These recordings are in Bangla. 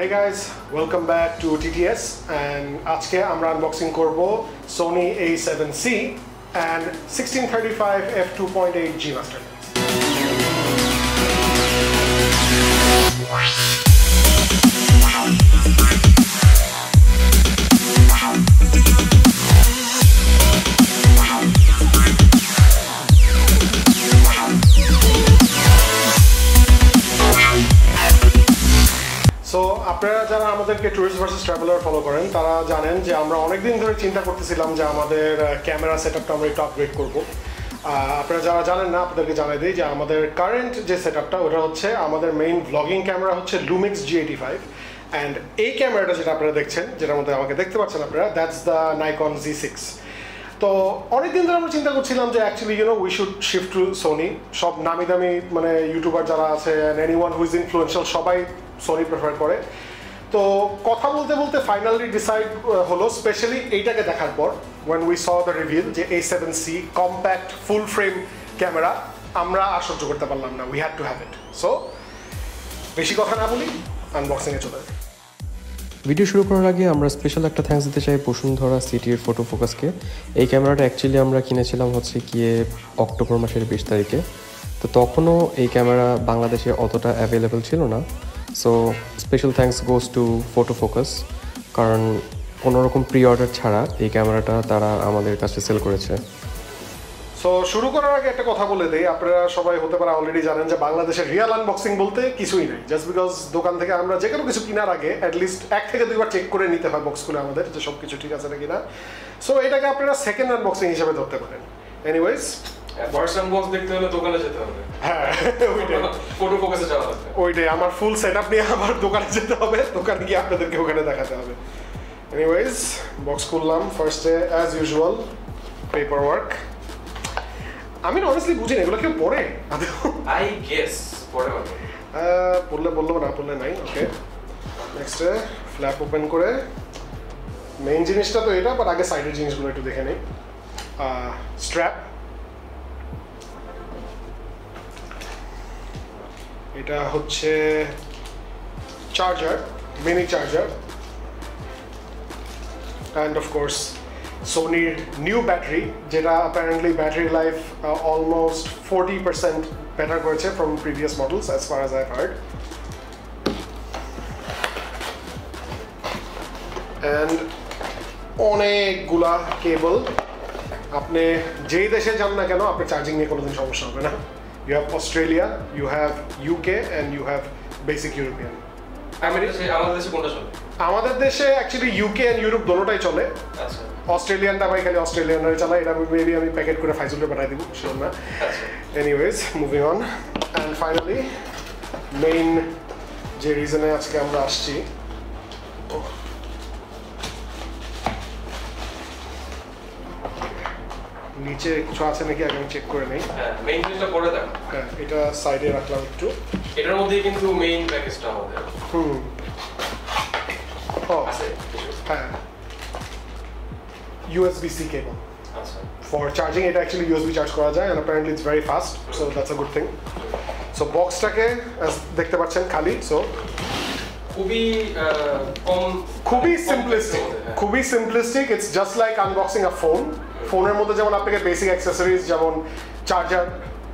Hey guys, welcome back to TTS and আজকে আমরা আনবক্সিং করব Sony A7C and 1635 F2.8 G master lens. So, আপনারা যারা আমাদেরকে টুরিস্ট ভার্সেস ট্রাভেলার ফলো করেন তারা জানেন যে আমরা অনেক দিন ধরে চিন্তা করতেছিলাম যে আমাদের ক্যামেরা সেটআপটা আমরা একটু আপগ্রেড করব। আপনারা যারা জানেন না আপনাদেরকে জানাই দিই যে আমাদের কারেন্ট যে সেটআপটা ওটা হচ্ছে আমাদের মেইন ব্লগিং ক্যামেরা হচ্ছে Lumix G85 অ্যান্ড এই ক্যামেরাটা যেটা আপনারা দেখছেন যেটার মধ্যে আমাকে দেখতে পাচ্ছেন আপনারা দ্যাটস দ্য Nikon Z6। তো অনেকদিন ধরে আমরা চিন্তা করছিলাম যে actually we should shift to Sony. সব নামি দামি মানে ইউটিউবার যারা আছে এনিওয়ান হু ইজ ইনফ্লুয়েন্সিয়াল সবাই সোনি প্রেফার করে। তো কথা বলতে বলতে ফাইনালি ডিসাইড হলো স্পেশালি এইটাকে দেখার পর when we saw the reveal যে A7C কম্প্যাক্ট ফুল ফ্রেম ক্যামেরা আমরা আর সহ্য করতে পারলাম না, we had to have it. So বেশি কথা না বলি আনবক্সিংয়ে চলে যাই। ভিডিও শুরু করার আগে আমরা স্পেশাল একটা থ্যাঙ্কস দিতে চাই বসুন্ধরা সিটির ফটো ফোকাসকে। এই ক্যামেরাটা অ্যাকচুয়ালি আমরা কিনেছিলাম হচ্ছে গিয়ে অক্টোবর মাসের 20 তারিখে। তো তখনও এই ক্যামেরা বাংলাদেশে অতটা অ্যাভেলেবল ছিল না। So special thanks goes to photo focus, কারণ কোনোরকম প্রি অর্ডার ছাড়া এই ক্যামেরাটা তারা আমাদের কাছে সেল করেছে। সো শুরু করার আগে একটা কথা বলে দেই, আপনারা সবাই হতে পারে অলরেডি জানেন যে বাংলাদেশের রিয়েল আনবক্সিং বলতে কিছুই নেই। জাস্ট বিকজ দোকান থেকে আমরা যে কোনো কিছু কেনার আগে অ্যাটলিস্ট 1 থেকে 2 বার চেক করে নিতে হয় বক্স খুলে আমাদের যে সব কিছু ঠিক আছে নাকি না। সো এটাকে আপনারা সেকেন্ড আনবক্সিং হিসেবে ধরতে পারেন। এনিওয়েজ ফার্স্ট আনবক্স দেখতে হলে দোকানে যেতে হবে। হ্যাঁ ওইটাই, ফটো ফোকাসে যাওয়া হবে। ওইটাই আমার ফুল সেটআপ নিয়ে আমার দোকানে যেতে হবে, দোকানে গিয়ে আপনাদেরকে ওখানে দেখাতে হবে। এনিওয়েজ বক্স খুললাম। ফার্স্টে অ্যাজ ইউজুয়াল পেপার ওয়ার্ক। আমি অনেস্টলি বুঝি না এগুলো কেউ পড়ে। আই গেস পড়ে হবে, পড়লে বললো না পড়লে নাই। ওকে নেক্সটে ফ্ল্যাপ ওপেন করে মেইন জিনিসটা তো এটা, বাট আগে সাইডের জিনিসগুলো একটু দেখে নেই। স্ট্র্যাপ, এটা হচ্ছে charger, mini charger, and of course সোনির নিউ ব্যাটারি যেটা apparently battery life almost 40% better করেছে from previous models as far as I heard. And অনেকগুলা কেবল। আপনি যেই দেশে যান না কেন আপনার চার্জিং নিয়ে কোনোদিন সমস্যা হবে না। You have Australia, you have UK, and you have basic European. আমাদের দেশে অ্যাকচুয়ালি UK and Europe দোনোটাই চলে। আচ্ছা, অস্ট্রেলিয়ানটা ভাই খালি অস্ট্রেলিয়ানরাই চালায়, এটা মেবি আমি প্যাকেট করে ফাইজুলকে পাঠাই দিব, শিওর না। Anyways moving on, and finally main যে রিজনে আজকে আমরা আসছি, নিচে কিছু আছে নাকি আগে আমি চেক করে নেই। মেইন জিনিসটা পড়ে দেখো। হ্যাঁ এটা সাইডে রাখলাম একটু। এটার মধ্যে কিন্তু মেইন প্যাকেজটা আমাদের। আছে হ্যাঁ USB-C কেবল। আচ্ছা, ফর চার্জিং এটা অ্যাকচুয়ালি USB চার্জ করা যায় and apparently it's very fast, so that's a good thing. So বক্সটাকে দেখতে পাচ্ছেন খালি। সো খুবই simplistic. It's just like unboxing a phone. ফোনের মধ্যে যেমন আপনাকে বেসিক অ্যাক্সেসরিজ যেমন চার্জার,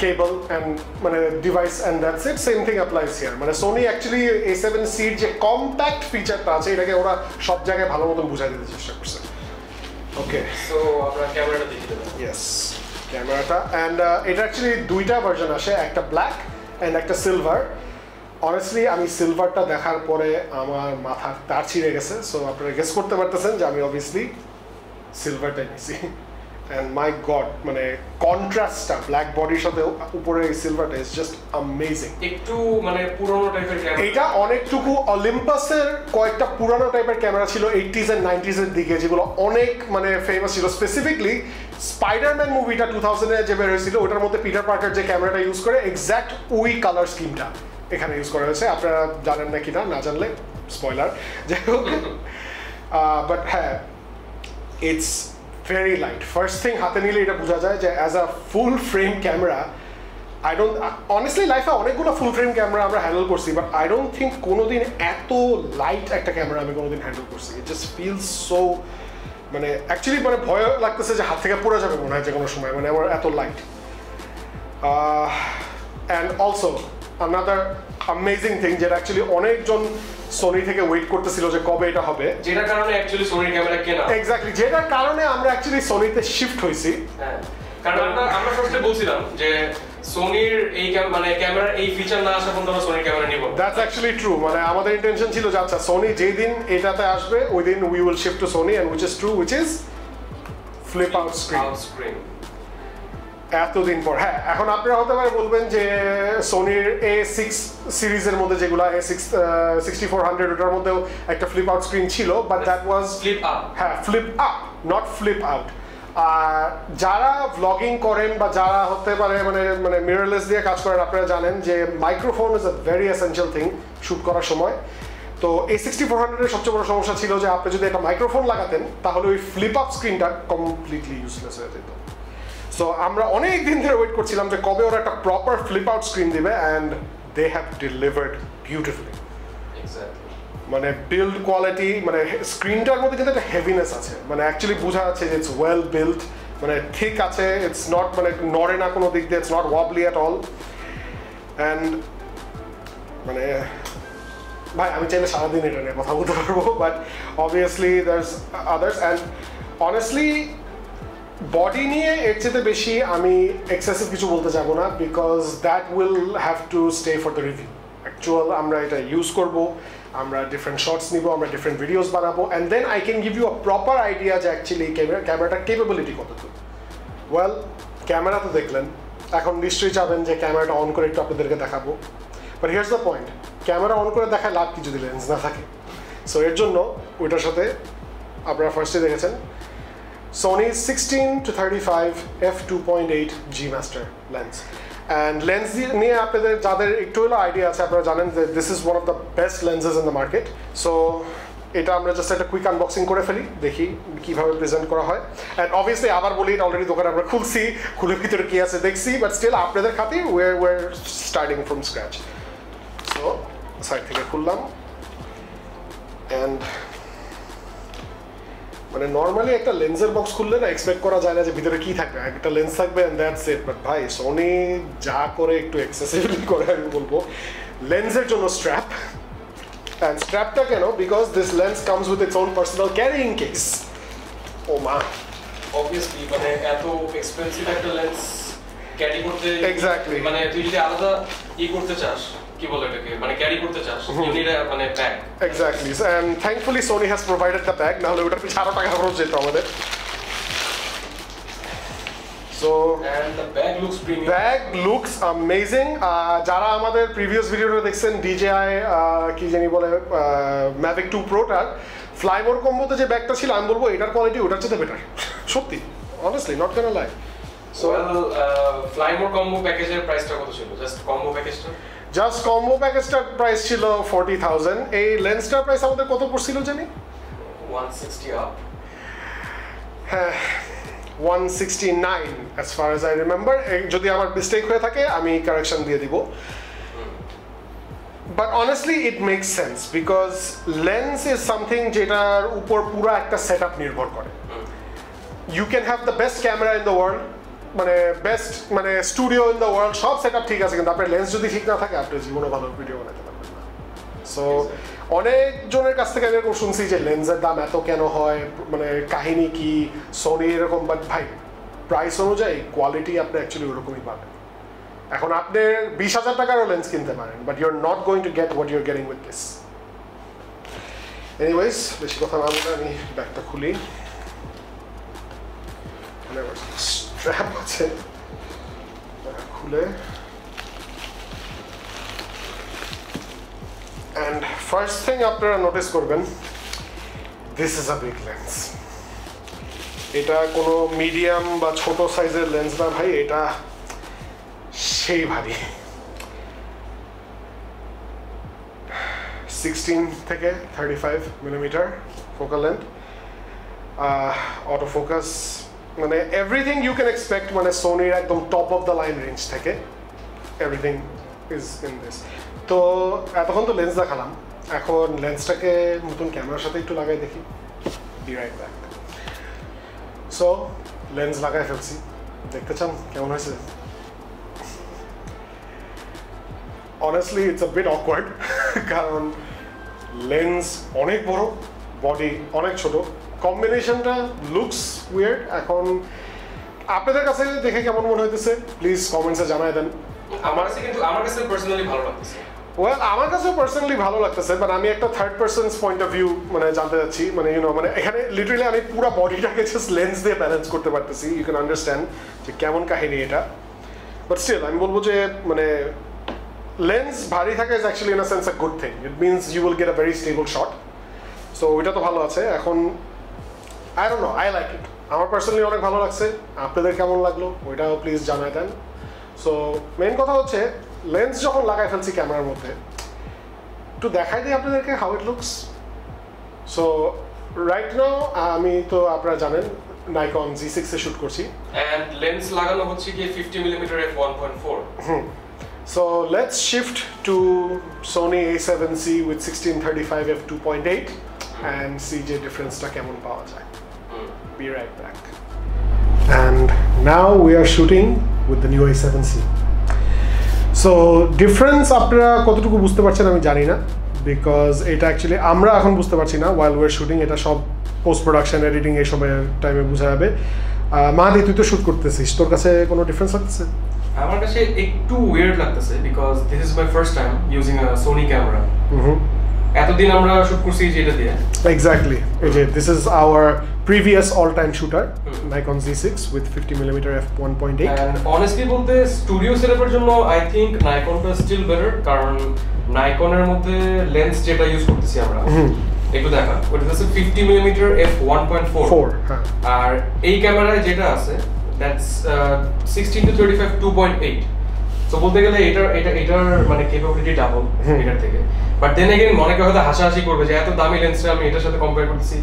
কেবল অ্যান্ড মানে device and that's it, same thing applies here. মানে সোনি অ্যাকচুয়ালি A7Cর যে কম্প্যাক্ট ফিচারটা আছে এটাকে ওরা সব জায়গায় ভালো মতন বুঝাই দিতে চেষ্টা করছে। ওকে সো আমরা ক্যামেরাটা দেখি দেব। ইয়েস ক্যামেরাটা, অ্যান্ড এটা অ্যাকচুয়ালি দুইটা ভার্জন আসে, একটা ব্ল্যাক অ্যান্ড একটা সিলভার। অনেস্টলি আমি সিলভারটা দেখার পরে আমার মাথার তার ছিঁড়ে গেছে। সো আপনারা গেস করতে পারতেছেন যে আমি অবভিয়াসলি সিলভারটাই নিয়েছি। অ্যান্ড মাই গড মানে কন্ট্রাস্টটা ব্ল্যাক বডির সাথে উপরে এই সিলভারটা ইজ জাস্ট অ্যামেজিং। একটু মানে পুরনো টাইপের ক্যামেরা। এটা অনেকটুকু অলিম্পাসের কয়েকটা পুরানো টাইপের ক্যামেরা ছিল 80s and 90s এর দিকে, যেগুলো অনেক মানে ফেমাস ছিল। স্পেসিফিকলি স্পাইডারম্যান মুভিটা 2000 এ যে বের হয়েছিল ওটার মধ্যে পিটার পার্কার যে ক্যামেরাটা ইউজ করে এক্স্যাক্ট ওই কালার স্কিমটা এখানে ইউজ করা হয়েছে। আপনারা জানেন না কিনা, না জানলে স্পয়লার, যাই হোক। বাট হ্যাঁ it's very light. First thing হাতে নিলে এটা বোঝা যায় যে as a full frame camera I don't honestly লাইফে অনেকগুলো ফুল ফ্রেম ক্যামেরা আমরা হ্যান্ডেল করছি, বাট আই ডোন্ট থিঙ্ক কোনোদিন এত লাইট একটা ক্যামেরা আমি কোনোদিন হ্যান্ডেল করছি। ইট জাস্ট ফিলস সো, মানে অ্যাকচুয়ালি মানে ভয় লাগতেছে যে হাত থেকে পড়ে যাবে মনে হয় যে কোনো সময়, মানে আমার এত light. And also another amazing thing, যেটা অ্যাকচুয়ালি অনেকজন সোনি থেকে ওয়েট করতেছিল যে কবে এটা হবে, যেটার কারণে অ্যাকচুয়ালি সোনির ক্যামেরা কেনা। এক্স্যাক্টলি, যেটার কারণে আমরা অ্যাকচুয়ালি সোনিতে শিফট হয়েছি। হ্যাঁ, কারণ আমরা ফার্স্টে বলছিলাম যে সোনির এই মানে ক্যামেরার এই ফিচার না আসা পর্যন্ত আমরা সোনির ক্যামেরা নিব। দ্যাটস অ্যাকচুয়ালি ট্রু, মানে আমাদের ইন্টেনশন ছিল যে আচ্ছা সোনি যেই দিন এটাতে আসবে ওই দিন we will shift to Sony, and which is true, which is flip out screen. এতদিন পর, হ্যাঁ, এখন আপনারা হতে পারে বলবেন যে সোনির A6 সিরিজের মধ্যে যেগুলো A6400 ওটার মধ্যেও একটা ফ্লিপ আউট স্ক্রিন ছিল, but that was flip up. হ্যাঁ, flip up, not flip out. আর যারা ভ্লগিং করেন বা যারা হতে পারে মানে মানে মিররলেস দিয়ে কাজ করেন, আপনারা জানেন যে microphone is a very essential thing shoot করার সময়। তো A6400 এর সবচেয়ে বড় সমস্যা ছিল যে আপনি যদি একটা মাইক্রোফোন লাগাতেন তাহলে ওই ফ্লিপ আপ স্ক্রিনটা কমপ্লিটলি ইউজলেস হয়ে যেত। সো আমরা অনেক দিন ধরে ওয়েট করছিলাম যে কবে ওরা একটা প্রপার ফ্লিপ আউট স্ক্রিন দিবে, and they have delivered beautifully. মানে বিল্ড কোয়ালিটি, মানে স্ক্রিনটার মধ্যে কিন্তু একটা হেভিনেস আছে, মানে অ্যাকচুয়ালি বোঝা যাচ্ছে যে ইটস ওয়েল বিল্ড, মানে ঠিক আছে, ইটস নট মানে নড়ে না কোনো দিক দিয়ে, it's not wobbly at all. And মানে ভাই আমি চাইলে সারাদিন এটা নিয়ে কথা বলতে পারবো, but obviously that's others. And honestly body নিয়ে এর চেয়ে বেশি আমি এক্সেসিভ কিছু বলতে যাবো না, because that will have to stay for the review. Actual আমরা এটা ইউজ করবো, আমরা ডিফারেন্ট শর্টস নিব, আমরা ডিফারেন্ট ভিডিওস বানাবো, and then I can give you a proper idea যে অ্যাকচুয়ালি ক্যামেরাটার কেপেবিলিটি কতটুকু। ওয়েল, ক্যামেরা তো দেখলেন, এখন নিশ্চয়ই চাবেন যে ক্যামেরাটা অন করে একটু আপনাদেরকে দেখাবো, but here's the point, camera on করে দেখায় লাভ কি যদি লেন্স না থাকে। সো এর জন্য ওইটার সাথে আপনারা ফার্স্টে দেখেছেন Sony 16-35 f2.8 G Master lens. And lens নিয়ে আপনাদের যাদের একটু হলো আইডিয়া আছে, আপনারা জানেন যে this is one of the best lenses in the market. So এটা আমরা জাস্ট একটা কুইক আনবক্সিং করে ফেলি, দেখি কীভাবে প্রেজেন্ট করা হয়। অ্যান্ড অবভিয়াসলি আবার বলি, এটা অলরেডি দোকানে আমরা খুলছি, খুলে ভিতরে কী আছে দেখছি, বাট স্টিল আপনাদের খাতির we're starting from scratch. So side থেকে খুললাম, অ্যান্ড মানে নর্মালি একটা লেন্সের বক্স খুললে না এক্সপেক্ট করা যায় না যে ভিতরে কি থাকবে, একটা লেন্স থাকবে অ্যান্ড দ্যাটস ইট। বাট ভাই সোনি যা করে একটু এক্সেসিভলি করে আমি বলবো। লেন্সের জন্য স্ট্র্যাপ, অ্যান্ড স্ট্র্যাপটা কেন, because this lens comes with its own personal carrying case. ও মা, অবভিয়াসলি মানে এত এক্সপেন্সিভ একটা লেন্স ক্যারি করতে, এক্স্যাক্টলি, মানে তুই যদি আলাদা করতে চাস, কি বলে এটাকে, মানে ক্যারি করতে চাস, ইউ নিড আ মানে bag. Exactly, and thankfully Sony has provided the bag, নাহলে ওটার পিছনে আরো টাকা খরচ যেত আমাদের। So and the bag looks premium, bag looks amazing. যারা আমাদের প্রিভিয়াস ভিডিওটা দেখছেন DJI কি জানি বলে ম্যাভিক 2 প্রোটার ফ্লাইমোর কম্বোতে যে ব্যাগটা ছিল, আমি বলবো এটার কোয়ালিটি ওটার চেয়ে বেটার, সত্যি, honestly, not gonna lie. So Fly More combo প্যাকেজের প্রাইসটা কত ছিল? জাস্ট কম্বো প্যাকেজটা, জাস্ট কম্বো প্যাকেজটার প্রাইস ছিল 40,000। এই লেন্সটার প্রাইস আমাদের কত পড়ছিল জানি? 160 আপ। হ্যাঁ, 169 as far as I remember. যদি আমার মিস্টেক হয়ে থাকে আমি কারেকশন দিয়ে দিব। But honestly it makes sense because lens is something যেটার উপর পুরো একটা সেটআপ নির্ভর করে। You can have the best camera in the world, মানে বেস্ট মানে স্টুডিও ইন দ্য ওয়ার্ল্ড, সব সেটআপ ঠিক আছে, কিন্তু আপনার লেন্স যদি ঠিক না থাকে আপনি জীবনে ভালো ভিডিও বানাতে পারবেন না। সো অনেকজনের কাছ থেকে আমি এরকম শুনছি যে লেন্সের দাম এত কেন হয়, মানে কাহিনী কি, সোনি এরকম, বাট ভাই প্রাইস অনুযায়ী কোয়ালিটি আপনি অ্যাকচুয়ালি ওরকমই পাবেন। এখন আপনি 20,000 টাকারও লেন্স কিনতে পারেন, but you are not going to get what you are getting with this. Anyways, বেশি কথা না বলে আমি ব্যাগটা খুলি। স্ট্র্যাপ আছে, খুলে, and first thing আপনারা নোটিস করবেন, this is a big lens. এটা কোনো মিডিয়াম বা ছোট সাইজের লেন্স না ভাই, এটা সেই ভারী। 16 থেকে 35 millimetre focal length, auto focus, মানে এভরিথিং ইউ ক্যান এক্সপেক্ট, মানে সোনির একদম top of the line range থেকে এভরিথিং ইজ ইন দিস। তো এতক্ষণ তো লেন্স দেখালাম, এখন লেন্সটাকে নতুন ক্যামেরার সাথে একটু লাগাই দেখি। Be right back. So lens লাগাই ফেলছি, দেখতে চান কেমন হয়েছে? Honestly it's a bit awkward, কারণ লেন্স অনেক বড়, বডি অনেক ছোট, কম্বিনেশনটা লুকস উইয়ার্ড। এখন আপনাদের কাছে দেখে কেমন মনে হইতেছে প্লিজ কমেন্টসে জানাই দেন। আমার কাছে পার্সোনালি ভালো লাগতেছে। ওয়েল আমার কাছে পার্সোনালি ভালো লাগতেছে, বাট আমি একটা third person's point of view মানে জানতে চাচ্ছি, মানে মানে এখানে লিটারালি আমি পুরো বডিটাকে জাস্ট লেন্স দিয়ে ব্যালেন্স করতে পারতেছি। ইউ ক্যান আন্ডারস্ট্যান্ড যে কেমন কাহিনী এটা, বাট স্টিল আমি বলবো যে মানে লেন্স ভারী থাকে is actually in a sense a good thing. It means you will get a very stable shot. So ওইটা তো ভালো আছে। এখন I don't know, I like it. আমার পার্সোনালি অনেক ভালো লাগছে, আপনাদের কেমন লাগলো ওইটাও প্লিজ জানাই দেন। সো মেইন কথা হচ্ছে লেন্স যখন লাগাই ফেলছি ক্যামেরার মধ্যে, একটু দেখাই দিই আপনাদেরকে how it looks. So right now আমি তো আপনারা জানেন নাইকন G6 এ শুট করছি, এন্ড লেন্স লাগানো হচ্ছে কি 50mm f1.4। So let's shift to Sony A7C with 1635 f2.8 and see the difference ta kemon pawa jay. Be right back. And now we are shooting with the new A7C. So difference আপনারা কতটুকু বুঝতে পারছেন আমি জানি না, বিকজ এটা অ্যাকচুয়ালি আমরা এখন বুঝতে পারছি না while we're shooting, এটা সব পোস্ট প্রোডাকশন এডিটিং এই সবের টাইমে বোঝা যাবে। মাহাদি তুই তো শুট করতেছিস, তোর কাছে কোনো ডিফারেন্স লাগতেছে? আমার কাছে একটু উইয়ার্ড লাগতেছে because this is my first time using a Sony camera. এতদিন আমরা শুট করছি যেটা দিয়ে। এক্স্যাক্টলি, এই যে this is our previous all time shooter Nikon Z6 with 50mm f1.8। And honestly বলতে স্টুডিও সেটআপের জন্য আই থিংক নাইকনটা স্টিল বেটার, কারণ নাইকনের মধ্যে লেন্স যেটা ইউজ করতেছি আমরা একটু দেখা ওটা হচ্ছে 50mm f1.4, আর এই ক্যামেরায় যেটা আছে দ্যাটস 16-35 2.8। সো বলতে গেলে এটার মানে ক্যাপাবিলিটি ডাবল এটার থেকে। বাট দেন अगेन মনে কেউ হয়তো হাসাহাসি করবে যে এত দামি লেন্সটা আমি এটার সাথে কম্পেয়ার করতেছি,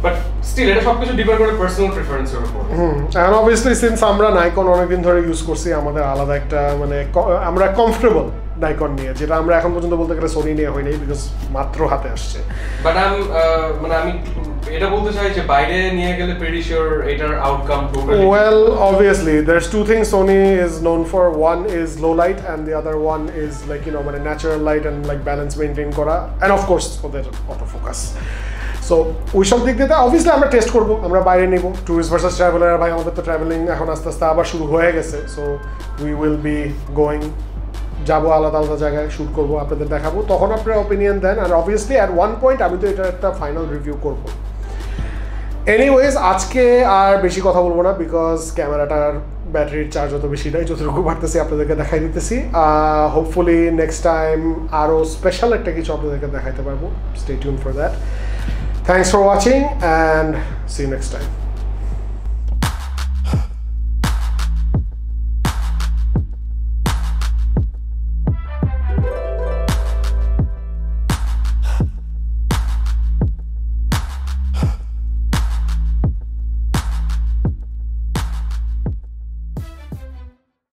বাট স্টিল এটা সবকিছু ডিপেন্ড করে পার্সোনাল প্রেফারেন্সের উপর। এন্ড অবভিয়াসলি সিন্স আমরা নাইকন অনেকদিন ধরে ইউজ করছি, আমাদের আলাদা একটা মানে আমরা কমফোর্টেবল নাইকন নিয়ে, যেটা আমরা এখন পর্যন্ত বলতে গেলে সোনি নিয়ে হয়নি বিকজ মাত্র হাতে আসছে। বাট মানে আমি এটা বলতে চাই যে বাইরে নিয়ে গেলে প্রিটি শিওর এটার outcome totally well obviously there's two things Sony is known for. One is low light and the other one is like মানে natural light and like balance maintain করা, and of course ওদের autofocus. সো ওই সব দিক দিয়ে অবভিয়াসলি আমরা টেস্ট করবো, আমরা বাইরে নিব। ট্যুরিস্ট ভার্সেস ট্রাভেলার, ভাই আমাদের তো ট্রাভেলিং এখন আস্তে আস্তে আবার শুরু হয়ে গেছে। So we will be going, যাবো আলাদা আলাদা জায়গায় শ্যুট করবো, আপনাদের দেখাবো, তখন আপনারা ওপিনিয়ন দেন। আর অবভিয়াসলি অ্যাট ওয়ান পয়েন্ট আমি তো এটার একটা ফাইনাল রিভিউ করবো। এনিওয়েজ আজকে আর বেশি কথা বলবো না, বিকজ ক্যামেরাটার ব্যাটারির চার্জ অত বেশি নাই, যতটুকু বাড়তেছি আপনাদেরকে দেখাই দিতেছি। হোপফুলি নেক্সট টাইম আরও স্পেশাল একটা কিছু আপনাদেরকে দেখাইতে পারবো। Stay tune for that. Thanks for watching and see you next time.